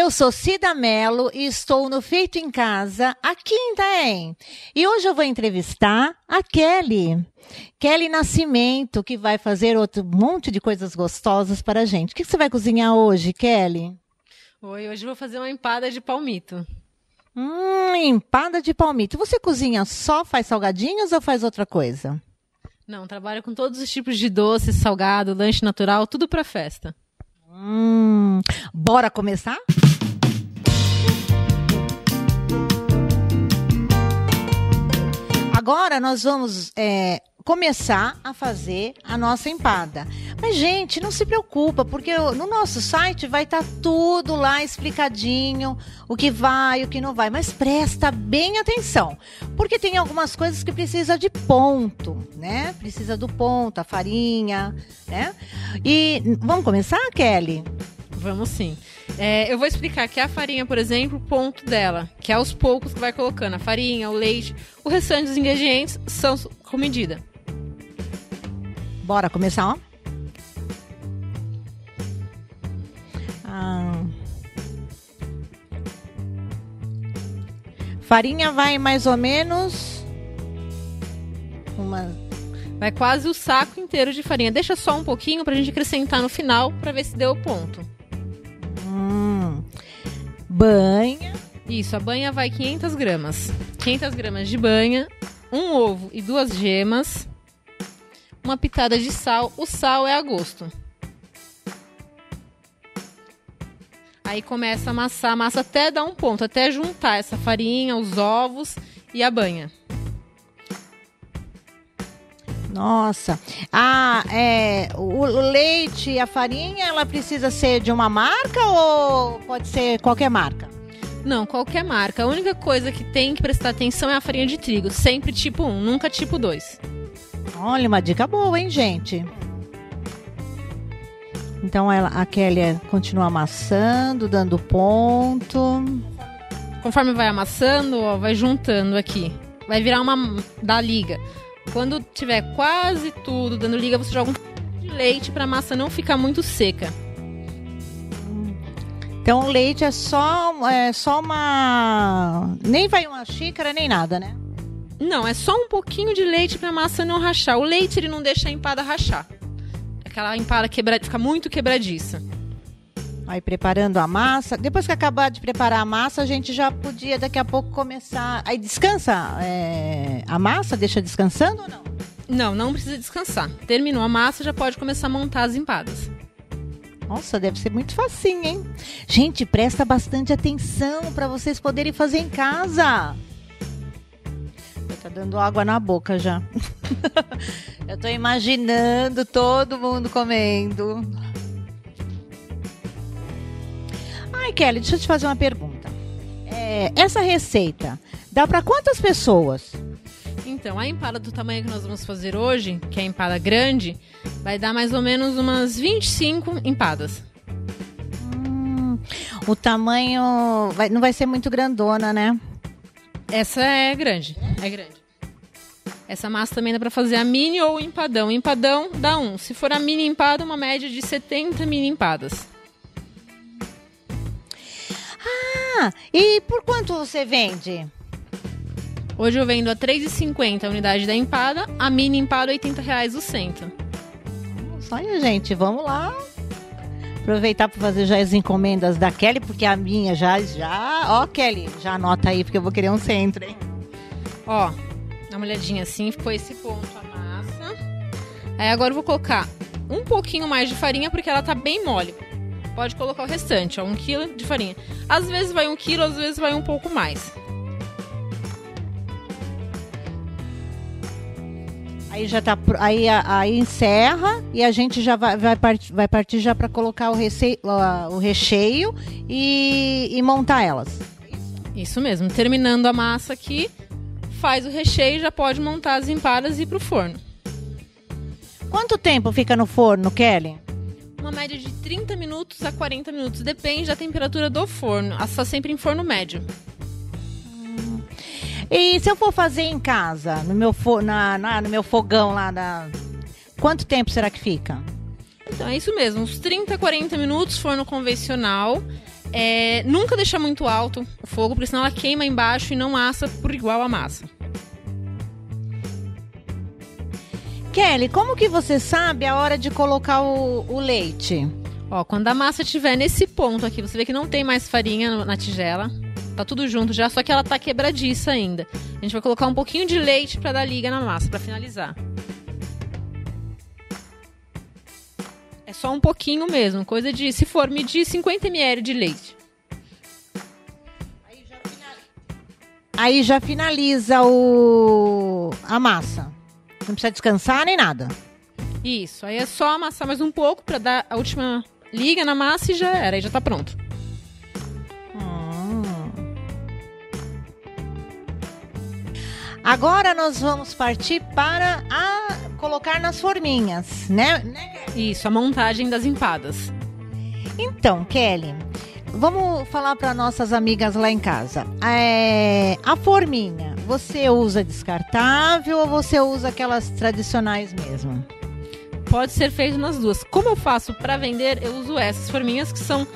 Eu sou Cida Mello e estou no Feito em Casa, aqui em Itaém. E hoje eu vou entrevistar a Kelly. Kelly Nascimento, que vai fazer outro monte de coisas gostosas para a gente. O que você vai cozinhar hoje, Kelly? Oi, hoje eu vou fazer uma empada de palmito. Empada de palmito. Você cozinha só, faz salgadinhos ou faz outra coisa? Não, trabalho com todos os tipos de doce, salgado, lanche natural, tudo para festa. Bora começar? Agora nós vamos começar a fazer a nossa empada. Mas, gente, não se preocupa, porque no nosso site vai estar tudo lá explicadinho, o que vai, o que não vai. Mas presta bem atenção, porque tem algumas coisas que precisa de ponto, né? Precisa do ponto, a farinha, né? E vamos começar, Kelly? Vamos sim. Eu vou explicar que a farinha, por exemplo, o ponto dela, que é aos poucos que vai colocando a farinha, o leite, o restante dos ingredientes são com medida. Bora começar, ó. Farinha vai mais ou menos vai quase o saco inteiro de farinha. Deixa só um pouquinho pra gente acrescentar no final pra ver se deu o ponto. Banha. Isso, a banha vai 500 gramas. 500 gramas de banha, um ovo e 2 gemas, uma pitada de sal. O sal é a gosto. Aí começa a amassar, amassa até dar um ponto, até juntar essa farinha, os ovos e a banha. Nossa. O leite e a farinha, ela precisa ser de uma marca ou pode ser qualquer marca? Não, qualquer marca. A única coisa que tem que prestar atenção é a farinha de trigo. Sempre tipo 1, nunca tipo 2. Olha, uma dica boa, hein, gente? Então a Kelly continua amassando, dando ponto. Conforme vai amassando, ó, vai juntando aqui. Vai virar uma da liga. Quando tiver quase tudo dando liga, você joga um pouco de leite para a massa não ficar muito seca. Então o leite é só uma... Nem vai uma xícara, nem nada, né? Não, é só um pouquinho de leite para a massa não rachar. O leite ele não deixa a empada rachar. Aquela empada fica muito quebradiça. Aí preparando a massa. Depois que acabar de preparar a massa, a gente já podia daqui a pouco começar... Aí descansa a massa? Deixa descansando ou não? Não precisa descansar. Terminou a massa, já pode começar a montar as empadas. Nossa, deve ser muito facinho, hein? Gente, presta bastante atenção para vocês poderem fazer em casa. Tá dando água na boca já. Eu tô imaginando todo mundo comendo. Ai, Kelly, deixa eu te fazer uma pergunta. Essa receita dá para quantas pessoas? Então, a empada do tamanho que nós vamos fazer hoje, que é a empada grande, vai dar mais ou menos umas 25 empadas. O tamanho não vai ser muito grandona, né? Essa é grande, é grande. Essa massa também dá para fazer a mini ou o empadão. O empadão dá 1. Se for a mini empada, uma média de 70 mini empadas. E por quanto você vende? Hoje eu vendo a R$ 3,50 a unidade da empada, a mini empada R$ 80 o cento. Olha, gente, vamos lá. Aproveitar para fazer já as encomendas da Kelly, porque a minha já... Ó, Kelly, já anota aí, porque eu vou querer um centro, hein? Ó, dá uma olhadinha assim, ficou esse ponto a massa. Aí agora eu vou colocar um pouquinho mais de farinha, porque ela tá bem mole. Pode colocar o restante, ó, 1 quilo de farinha. Às vezes vai 1 quilo, às vezes vai um pouco mais. Aí já tá, aí encerra e a gente já vai partir já para colocar o recheio e montar elas. Isso mesmo. Terminando a massa aqui, faz o recheio, já pode montar as empadas e ir pro forno. Quanto tempo fica no forno, Kelly? Uma média de 30 minutos a 40 minutos, depende da temperatura do forno. Está sempre em forno médio. E se eu for fazer em casa, no meu fogão lá, quanto tempo será que fica? Então é isso mesmo, uns 30, 40 minutos, forno convencional. Nunca deixar muito alto o fogo, porque senão ela queima embaixo e não assa por igual a massa. Kelly, como que você sabe a hora de colocar o leite? Ó, quando a massa estiver nesse ponto aqui, você vê que não tem mais farinha na tigela. Tá tudo junto já, só que ela tá quebradiça ainda. A gente vai colocar um pouquinho de leite pra dar liga na massa, pra finalizar. É só um pouquinho mesmo, coisa de, se for medir, 50 ml de leite. Aí já finaliza a massa. Não precisa descansar nem nada. Isso, aí é só amassar mais um pouco pra dar a última liga na massa e já era, aí já tá pronto. Agora nós vamos partir para colocar nas forminhas, né? Isso, a montagem das empadas. Então, Kelly, vamos falar para nossas amigas lá em casa. A forminha, você usa descartável ou você usa aquelas tradicionais mesmo? Pode ser feito nas duas. Como eu faço para vender, eu uso essas forminhas que são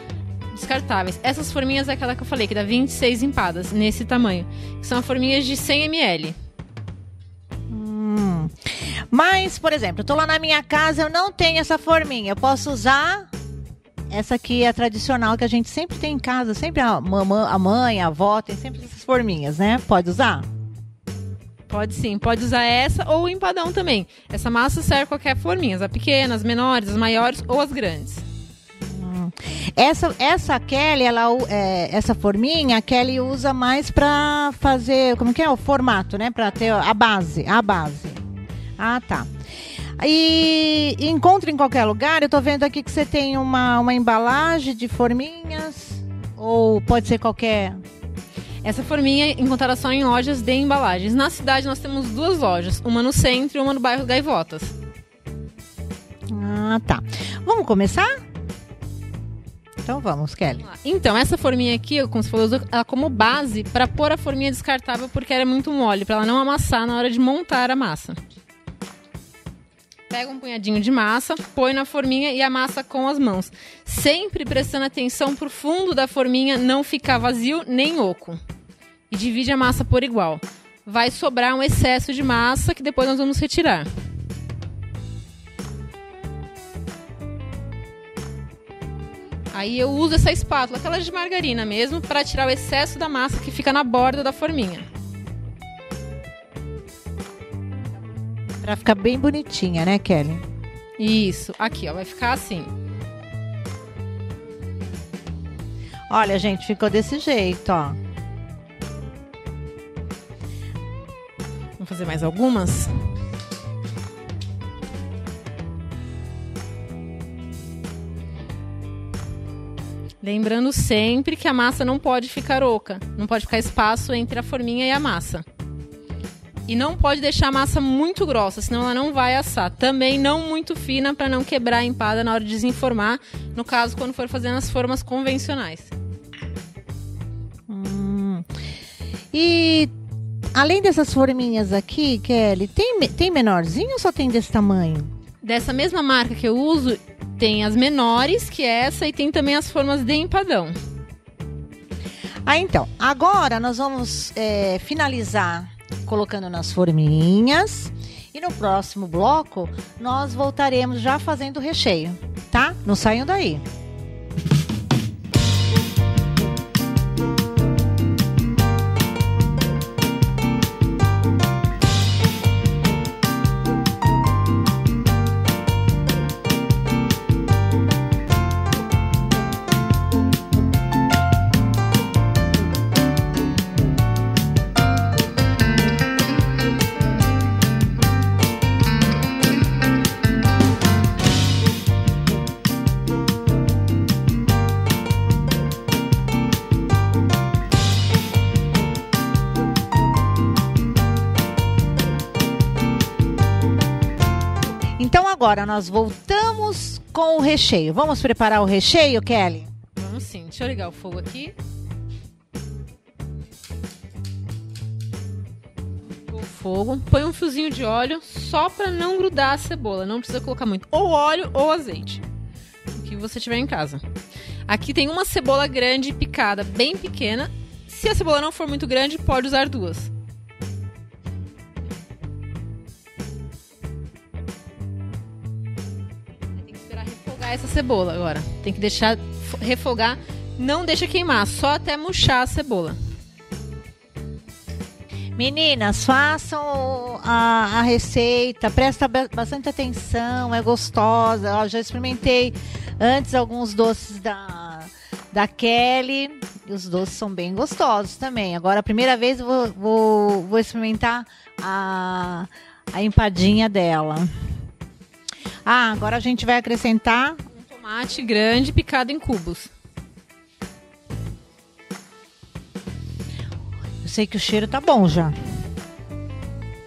descartáveis. Essas forminhas é aquela que eu falei, que dá 26 empadas, nesse tamanho. Que são forminhas de 100 ml. Mas, por exemplo, eu tô lá na minha casa, eu não tenho essa forminha. Eu posso usar essa aqui, a tradicional, que a gente sempre tem em casa. Sempre a mãe, a avó, tem sempre essas forminhas, né? Pode usar? Pode sim, pode usar essa ou o empadão também. Essa massa serve qualquer forminha, as pequenas, as menores, as maiores ou as grandes. Essa Kelly, essa forminha, a Kelly usa mais pra fazer, como que é? O formato, né? Pra ter a base. Ah, tá. E encontra em qualquer lugar. Eu tô vendo aqui que você tem uma embalagem de forminhas. Ou pode ser qualquer... Essa forminha encontrará só em lojas de embalagens. Na cidade nós temos 2 lojas. Uma no centro e uma no bairro Gaivotas. Ah, tá. Vamos começar? Então vamos, Kelly. Então, essa forminha aqui, como você falou, eu uso ela como base para pôr a forminha descartável, porque ela é muito mole, para ela não amassar na hora de montar a massa. Pega um punhadinho de massa, põe na forminha e amassa com as mãos. Sempre prestando atenção pro fundo da forminha não ficar vazio nem oco. E divide a massa por igual. Vai sobrar um excesso de massa que depois nós vamos retirar. Aí eu uso essa espátula, aquela de margarina mesmo, para tirar o excesso da massa que fica na borda da forminha. Pra ficar bem bonitinha, né, Kelly? Isso, aqui, ó, vai ficar assim. Olha, gente, ficou desse jeito, ó. Vamos fazer mais algumas? Lembrando sempre que a massa não pode ficar oca, não pode ficar espaço entre a forminha e a massa. E não pode deixar a massa muito grossa, senão ela não vai assar. Também não muito fina para não quebrar a empada na hora de desenformar, no caso quando for fazendo as formas convencionais. E além dessas forminhas aqui, Kelly, tem menorzinho ou só tem desse tamanho? Dessa mesma marca que eu uso, tem as menores que essa e tem também as formas de empadão. Então, agora nós vamos finalizar colocando nas forminhas e no próximo bloco nós voltaremos já fazendo o recheio, tá? Não saiam daí. Então agora nós voltamos com o recheio. Vamos preparar o recheio, Kelly? Vamos sim. Deixa eu ligar o fogo aqui. O fogo. Põe um fiozinho de óleo só para não grudar a cebola. Não precisa colocar muito. Ou óleo ou azeite. O que você tiver em casa. Aqui tem uma cebola grande picada, bem pequena. Se a cebola não for muito grande, pode usar 2. Tem que esperar refogar essa cebola agora. Tem que deixar refogar, não deixa queimar, só até murchar a cebola. Meninas, façam a receita, presta bastante atenção, é gostosa. Eu já experimentei antes alguns doces da Kelly, e os doces são bem gostosos também. Agora, a primeira vez eu vou experimentar a empadinha dela. Agora a gente vai acrescentar um tomate grande picado em cubos. Sei que o cheiro tá bom já.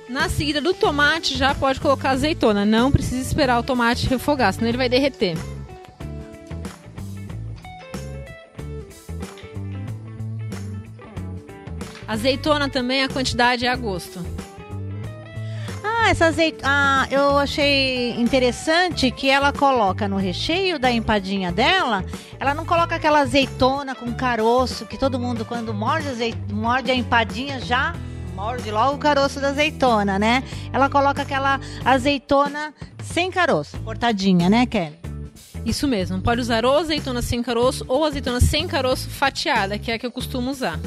Na seguida do tomate já pode colocar azeitona. Não precisa esperar o tomate refogar, senão ele vai derreter. Azeitona também, a quantidade é a gosto. Essa azeitona, eu achei interessante que ela coloca no recheio da empadinha dela, ela não coloca aquela azeitona com caroço, que todo mundo quando morde a empadinha já morde logo o caroço da azeitona, né? Ela coloca aquela azeitona sem caroço, cortadinha, né, Kelly? Isso mesmo, pode usar ou azeitona sem caroço ou azeitona sem caroço fatiada, que é a que eu costumo usar.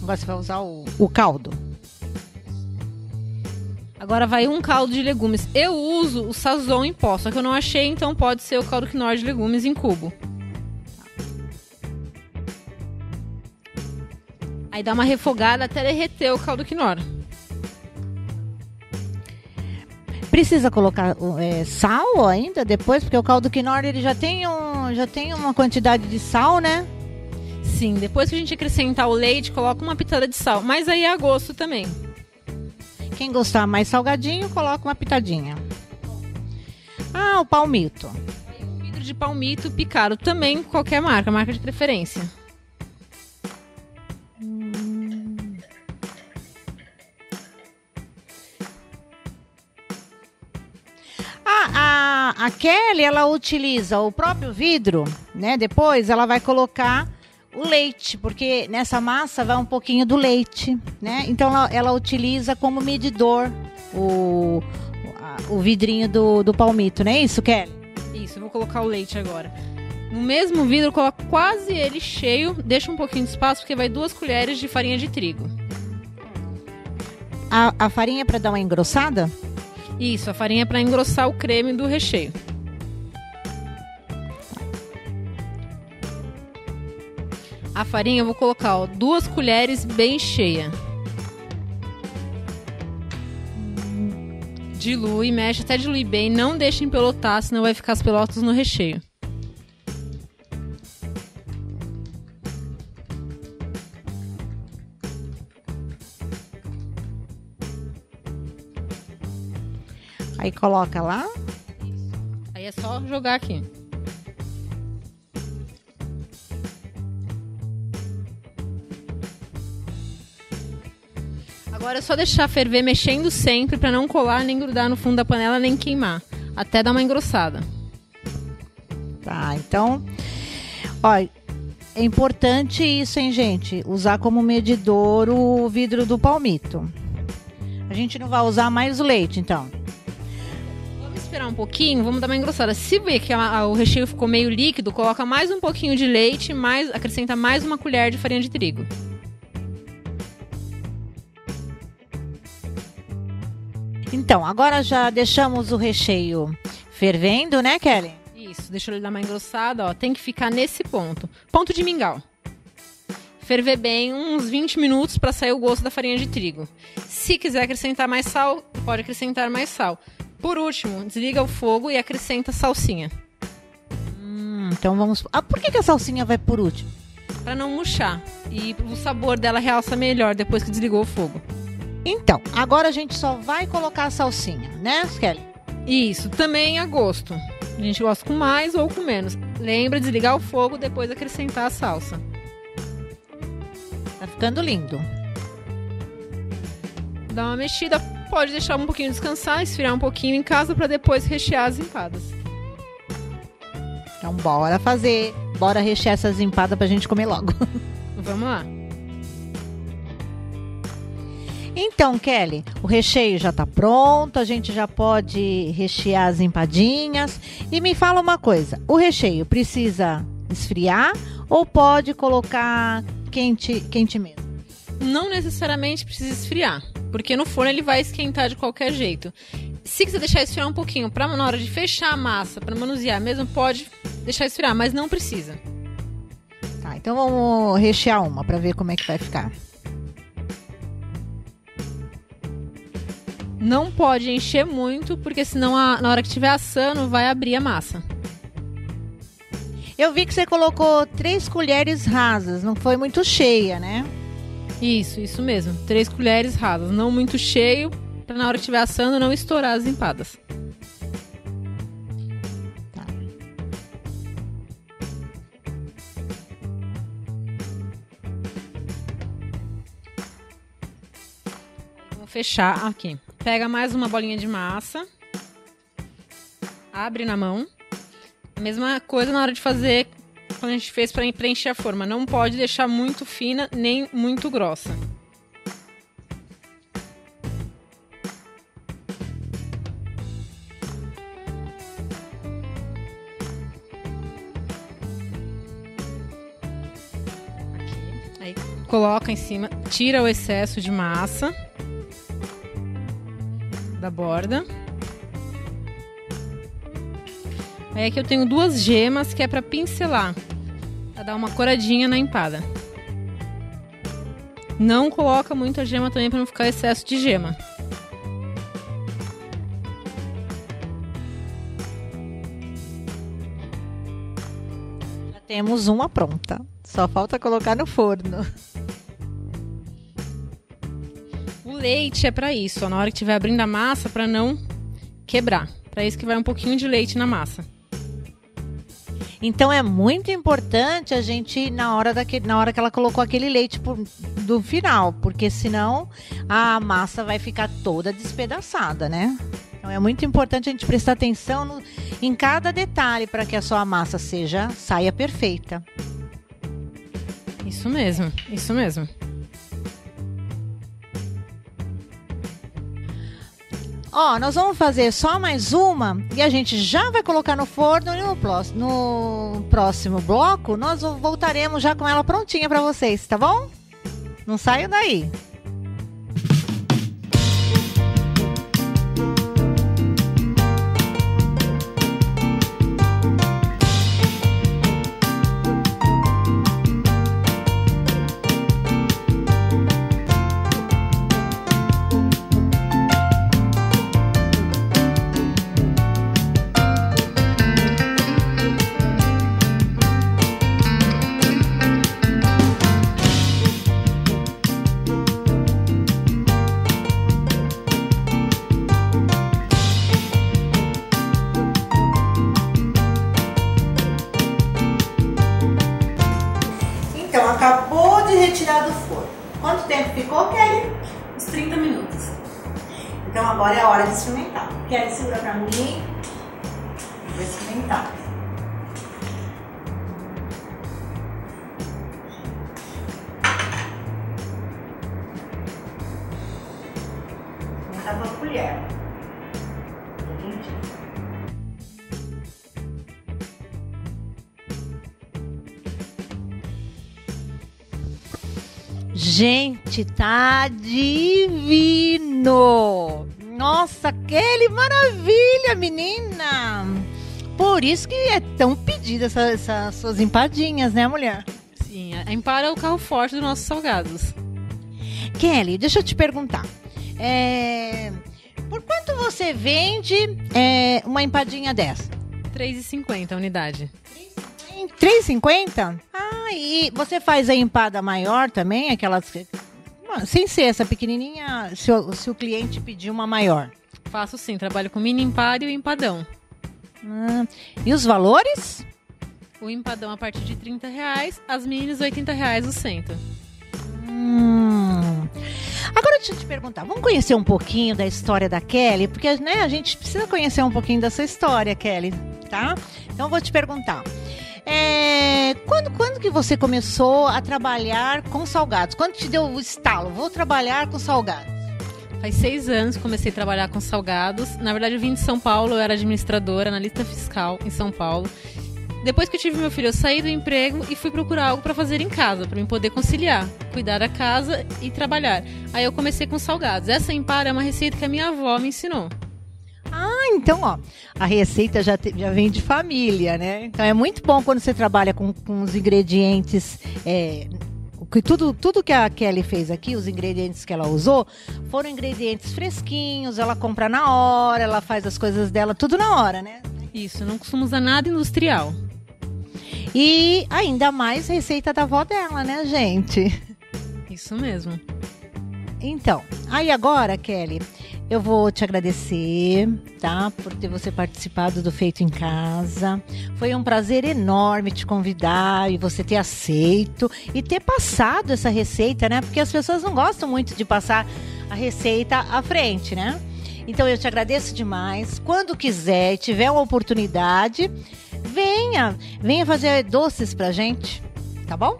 Agora você vai usar o caldo. Agora vai um caldo de legumes. Eu uso o Sazon em pó, só que eu não achei, então pode ser o caldo quinoa de legumes em cubo. Aí dá uma refogada até derreter o caldo quinoa. Precisa colocar sal ainda depois, porque o caldo quinoa ele já tem uma quantidade de sal, né? Sim, depois que a gente acrescentar o leite, coloca uma pitada de sal, mas aí é a gosto também. Quem gostar mais salgadinho, coloca uma pitadinha. O palmito. Um vidro de palmito picado, também qualquer marca de preferência. A Kelly, ela utiliza o próprio vidro, né? Depois ela vai colocar o leite, porque nessa massa vai um pouquinho do leite, né? Então ela utiliza como medidor o vidrinho do palmito, não é isso, Kelly? Isso, eu vou colocar o leite agora. No mesmo vidro, eu coloco quase ele cheio, deixa um pouquinho de espaço, porque vai 2 colheres de farinha de trigo. A farinha é para dar uma engrossada? Isso, a farinha é para engrossar o creme do recheio. A farinha eu vou colocar 2 colheres bem cheia. Dilui, mexe até diluir bem. Não deixe empelotar, senão vai ficar as pelotas no recheio. Aí coloca lá. Aí é só jogar aqui. Agora é só deixar ferver mexendo sempre para não colar, nem grudar no fundo da panela, nem queimar. Até dar uma engrossada. Tá, então, ó, é importante isso, hein, gente? Usar como medidor o vidro do palmito. A gente não vai usar mais o leite, então. Vamos esperar um pouquinho, vamos dar uma engrossada. Se ver que o recheio ficou meio líquido, coloca mais um pouquinho de leite, acrescenta mais uma colher de farinha de trigo. Então, agora já deixamos o recheio fervendo, né, Kelly? Isso, deixa ele dar uma engrossada, ó. Tem que ficar nesse ponto. Ponto de mingau. Ferver bem uns 20 minutos para sair o gosto da farinha de trigo. Se quiser acrescentar mais sal, pode acrescentar mais sal. Por último, desliga o fogo e acrescenta salsinha. Então vamos... por que a salsinha vai por último? Para não murchar. E o sabor dela realça melhor depois que desligou o fogo. Então, agora a gente só vai colocar a salsinha, né, Kelly? Isso, também a gosto. A gente gosta com mais ou com menos. Lembra de desligar o fogo, depois acrescentar a salsa. Tá ficando lindo. Dá uma mexida, pode deixar um pouquinho descansar, esfriar um pouquinho em casa para depois rechear as empadas. Então bora rechear essas empadas pra gente comer logo. Vamos lá. Então, Kelly, o recheio já tá pronto, a gente já pode rechear as empadinhas. E me fala uma coisa, o recheio precisa esfriar ou pode colocar quente mesmo? Não necessariamente precisa esfriar, porque no forno ele vai esquentar de qualquer jeito. Se quiser deixar esfriar um pouquinho, na hora de fechar a massa, para manusear mesmo, pode deixar esfriar, mas não precisa. Tá, então vamos rechear uma para ver como é que vai ficar. Não pode encher muito, porque senão na hora que estiver assando vai abrir a massa. Eu vi que você colocou 3 colheres rasas, não foi muito cheia, né? Isso mesmo. 3 colheres rasas, não muito cheio, para na hora que estiver assando não estourar as empadas. Tá. Vou fechar aqui. Pega mais uma bolinha de massa, abre na mão. A mesma coisa na hora de fazer, quando a gente fez para preencher a forma. Não pode deixar muito fina nem muito grossa. Aqui. Aí coloca em cima, tira o excesso de massa da borda. Aí aqui eu tenho 2 gemas que é para pincelar, para dar uma coradinha na empada. Não coloca muita gema também para não ficar excesso de gema. Já temos uma pronta, só falta colocar no forno. O leite é para isso, ó, na hora que estiver abrindo a massa, para não quebrar. Para isso que vai um pouquinho de leite na massa. Então é muito importante a gente, na hora que ela colocou aquele leite do final, porque senão a massa vai ficar toda despedaçada, né? Então é muito importante a gente prestar atenção em cada detalhe para que a sua massa saia perfeita. Isso mesmo, isso mesmo. Ó, nós vamos fazer só mais uma e a gente já vai colocar no forno e no próximo bloco nós voltaremos já com ela prontinha para vocês, tá bom? Não saiam daí. Então, acabou de retirar do forno. Quanto tempo ficou, Kelly? Uns 30 minutos. Então agora é a hora de experimentar. Kelly, segura pra mim. Vou experimentar. Vou botar com a colher. Gente, tá divino! Nossa, Kelly, maravilha, menina! Por isso que é tão pedida essas suas empadinhas, né, mulher? Sim, a empada é o carro forte dos nossos salgados. Kelly, deixa eu te perguntar. Por quanto você vende uma empadinha dessa? R$3,50 a unidade. R$3,50? Ah, e você faz a empada maior também? Aquelas... Sem ser essa pequenininha, se o cliente pedir uma maior. Faço sim, trabalho com mini empada e o empadão. E os valores? O empadão a partir de R$30, as minis R$80 o cento. Agora deixa eu te perguntar, vamos conhecer um pouquinho da história da Kelly? Porque, né, a gente precisa conhecer um pouquinho dessa história, Kelly, tá? Então eu vou te perguntar. Quando que você começou a trabalhar com salgados? Quando te deu o estalo? Vou trabalhar com salgados. Faz 6 anos que comecei a trabalhar com salgados. Na verdade, eu vim de São Paulo, eu era administradora, analista fiscal em São Paulo. Depois que eu tive meu filho, eu saí do emprego e fui procurar algo para fazer em casa, para eu poder conciliar, cuidar da casa e trabalhar. Aí eu comecei com salgados. Essa empada é uma receita que a minha avó me ensinou. Então, ó, a receita já vem de família, né? Então é muito bom quando você trabalha com os ingredientes, tudo que a Kelly fez aqui, os ingredientes que ela usou, foram ingredientes fresquinhos, ela compra na hora, ela faz as coisas dela tudo na hora, né? Isso, não costumo usar nada industrial. E ainda mais receita da avó dela, né, gente? Isso mesmo. Então, aí agora, Kelly, eu vou te agradecer, tá? Por ter você participado do Feito em Casa. Foi um prazer enorme te convidar e você ter aceito e ter passado essa receita, né? Porque as pessoas não gostam muito de passar a receita à frente, né? Então eu te agradeço demais. Quando quiser e tiver uma oportunidade, venha fazer doces pra gente, tá bom?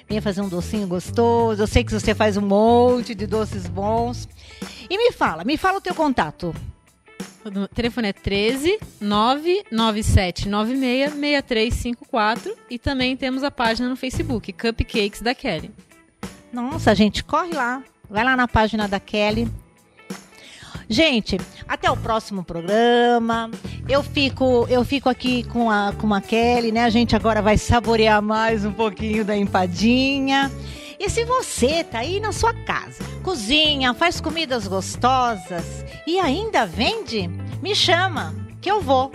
Venha fazer um docinho gostoso. Eu sei que você faz um monte de doces bons. E me fala o teu contato. O telefone é 13 997 96 6354 e também temos a página no Facebook, Cupcakes da Kelly. Nossa, gente, corre lá. Vai lá na página da Kelly. Gente, até o próximo programa. Eu fico aqui com a Kelly, né? A gente agora vai saborear mais um pouquinho da empadinha. E se você tá aí na sua casa, cozinha, faz comidas gostosas e ainda vende, me chama, que eu vou.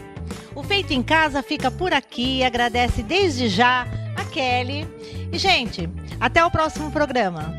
O Feito em Casa fica por aqui, agradece desde já a Kelly. E, gente, até o próximo programa.